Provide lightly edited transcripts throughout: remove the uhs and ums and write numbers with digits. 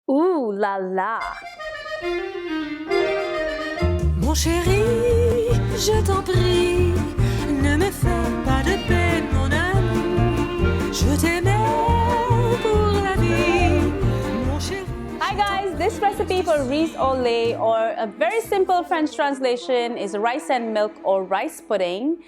Ooh la la! Mon chéri, je t'en prie, ne me fais pas de peine, mon ami. Je t'aimais pour la vie, mon chéri. Hi guys, this recipe for RIZ AU LAIT, or a very simple French translation is rice and milk or rice pudding,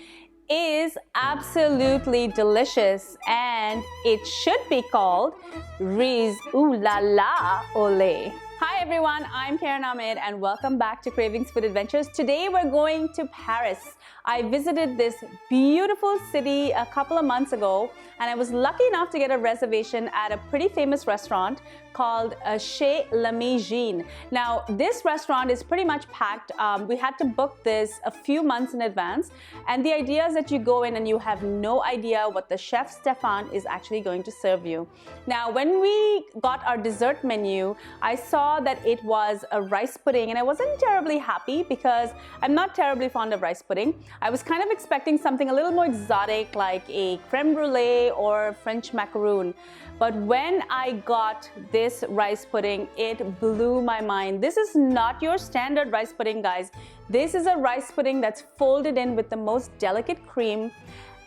is absolutely delicious, and it should be called RIZ AU LAIT. Hi everyone, I'm Karen Ahmed and welcome back to Cravings Food Adventures. Today we're going to Paris. I visited this beautiful city a couple of months ago and I was lucky enough to get a reservation at a pretty famous restaurant called Chez L'Ami Jean. Now this restaurant is pretty much packed. We had to book this a few months in advance, and the idea is that you go in and you have no idea what the chef Stéphane is actually going to serve you. Now when we got our dessert menu, I saw that it was a rice pudding and I wasn't terribly happy because I'm not terribly fond of rice pudding. I was kind of expecting something a little more exotic like a creme brulee or French macaroon. But when I got this rice pudding, it blew my mind. This is not your standard rice pudding, guys. This is a rice pudding that's folded in with the most delicate cream,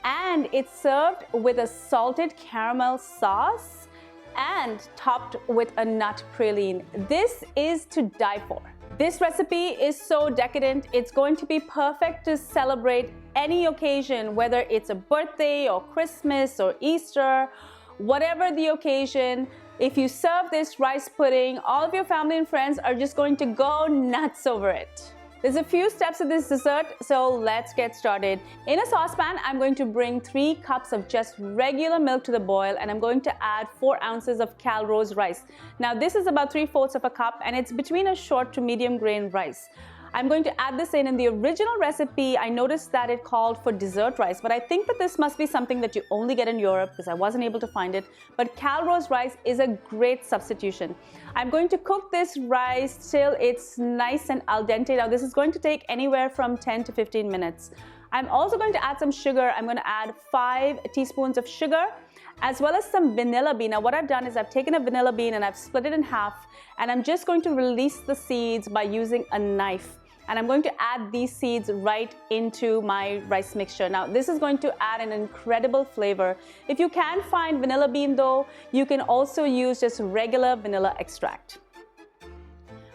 and it's served with a salted caramel sauce and topped with a nut praline. This is to die for. This recipe is so decadent. It's going to be perfect to celebrate any occasion, whether it's a birthday or Christmas or Easter. Whatever the occasion, if you serve this rice pudding, all of your family and friends are just going to go nuts over it. There's a few steps of this dessert, so let's get started. In a saucepan, I'm going to bring 3 cups of just regular milk to the boil, and I'm going to add 4 ounces of Calrose rice. Now this is about 3/4 of a cup, and it's between a short to medium grain rice. I'm going to add this in. In the original recipe, I noticed that it called for dessert rice, but I think that this must be something that you only get in Europe because I wasn't able to find it. But Calrose rice is a great substitution. I'm going to cook this rice till it's nice and al dente. Now this is going to take anywhere from 10 to 15 minutes. I'm also going to add some sugar. I'm going to add 5 teaspoons of sugar, as well as some vanilla bean. Now what I've done is I've taken a vanilla bean and I've split it in half, and I'm just going to release the seeds by using a knife. And I'm going to add these seeds right into my rice mixture. Now this is going to add an incredible flavor. If you can't find vanilla bean though, you can also use just regular vanilla extract.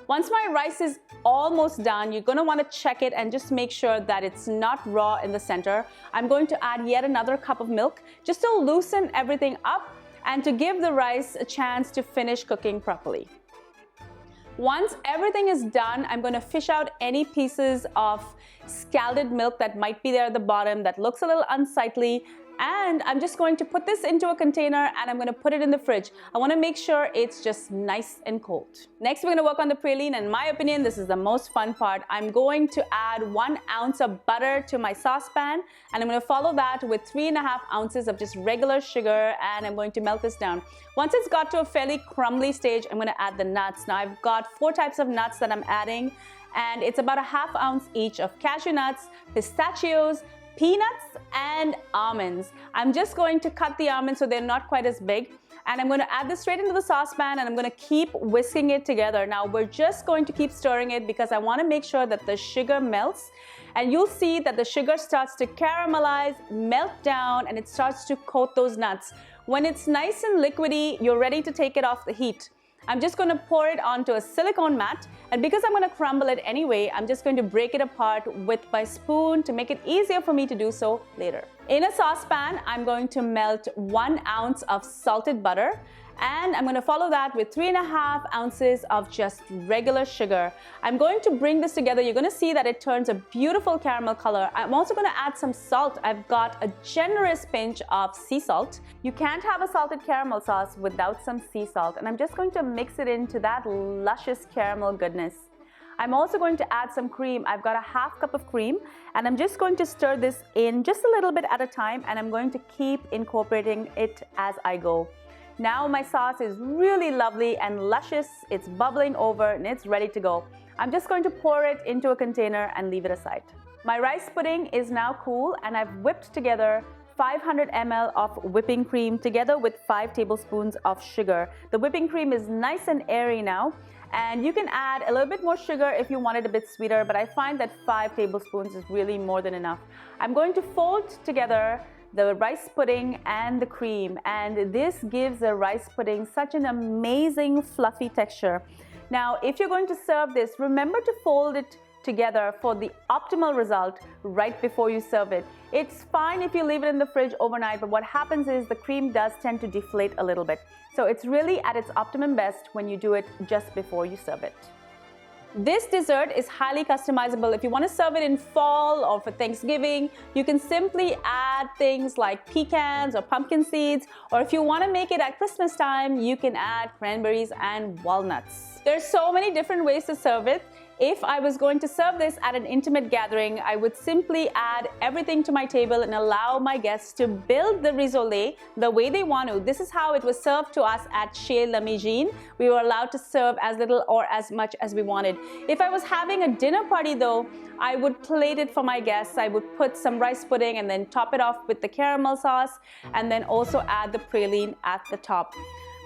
Once my rice is almost done, you're going to want to check it and just make sure that it's not raw in the center. I'm going to add yet another cup of milk just to loosen everything up and to give the rice a chance to finish cooking properly. Once everything is done, I'm going to fish out any pieces of scalded milk that might be there at the bottom that looks a little unsightly, and I'm just going to put this into a container and I'm going to put it in the fridge. I want to make sure it's just nice and cold. Next, we're going to work on the praline, and in my opinion, this is the most fun part. I'm going to add 1 ounce of butter to my saucepan, and I'm going to follow that with 3.5 ounces of just regular sugar, and I'm going to melt this down. Once it's got to a fairly crumbly stage, I'm going to add the nuts. Now I've got 4 types of nuts that I'm adding, and it's about a 1/2 ounce each of cashew nuts, pistachios, peanuts, and almonds. I'm just going to cut the almonds so they're not quite as big, and I'm going to add this straight into the saucepan, and I'm going to keep whisking it together. Now we're just going to keep stirring it because I want to make sure that the sugar melts, and you'll see that the sugar starts to caramelize, melt down, and it starts to coat those nuts. When it's nice and liquidy, you're ready to take it off the heat. I'm just going to pour it onto a silicone mat, and because I'm going to crumble it anyway, I'm just going to break it apart with my spoon to make it easier for me to do so later. In a saucepan, I'm going to melt 1 ounce of salted butter, and I'm going to follow that with 3.5 ounces of just regular sugar. I'm going to bring this together. You're going to see that it turns a beautiful caramel color. I'm also going to add some salt. I've got a generous pinch of sea salt. You can't have a salted caramel sauce without some sea salt, and I'm just going to mix it into that luscious caramel goodness. I'm also going to add some cream. I've got a 1/2 cup of cream, and I'm just going to stir this in just a little bit at a time, and I'm going to keep incorporating it as I go. Now my sauce is really lovely and luscious. It's bubbling over and it's ready to go. I'm just going to pour it into a container and leave it aside. My rice pudding is now cool, and I've whipped together 500 ml of whipping cream together with 5 tablespoons of sugar. The whipping cream is nice and airy now, and you can add a little bit more sugar if you want it a bit sweeter, but I find that 5 tablespoons is really more than enough. I'm going to fold together the rice pudding and the cream, and this gives the rice pudding such an amazing fluffy texture. Now, if you're going to serve this, remember to fold it together for the optimal result right before you serve it. It's fine if you leave it in the fridge overnight, but what happens is the cream does tend to deflate a little bit. So it's really at its optimum best when you do it just before you serve it. This dessert is highly customizable. If you want to serve it in fall or for Thanksgiving, you can simply add things like pecans or pumpkin seeds, or if you want to make it at Christmas time, you can add cranberries and walnuts. There's so many different ways to serve it. If I was going to serve this at an intimate gathering, I would simply add everything to my table and allow my guests to build the RIZ AU LAIT the way they want to. This is how it was served to us at Chez L'Ami Jean. We were allowed to serve as little or as much as we wanted. If I was having a dinner party though, I would plate it for my guests. I would put some rice pudding and then top it off with the caramel sauce, and then also add the praline at the top.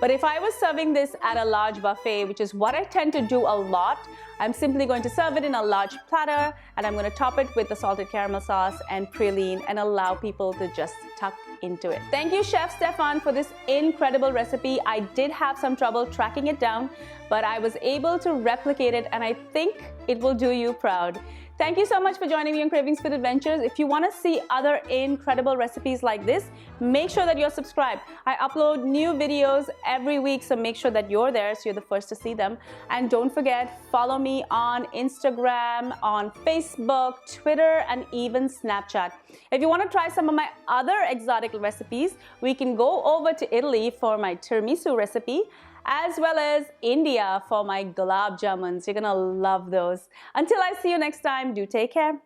But if I was serving this at a large buffet, which is what I tend to do a lot, I'm simply going to serve it in a large platter, and I'm going to top it with the salted caramel sauce and praline and allow people to just tuck into it. Thank you, Chef Stéphane, for this incredible recipe. I did have some trouble tracking it down, but I was able to replicate it, and I think it will do you proud. Thank you so much for joining me on Cravings Food Adventures. If you want to see other incredible recipes like this, make sure that you're subscribed. I upload new videos every week, so make sure that you're there so you're the first to see them. And don't forget, follow me on Instagram, on Facebook, Twitter, and even Snapchat. If you want to try some of my other exotic recipes, we can go over to Italy for my tiramisu recipe, as well as India for my gulab jamuns. You're gonna love those. Until I see you next time, do take care.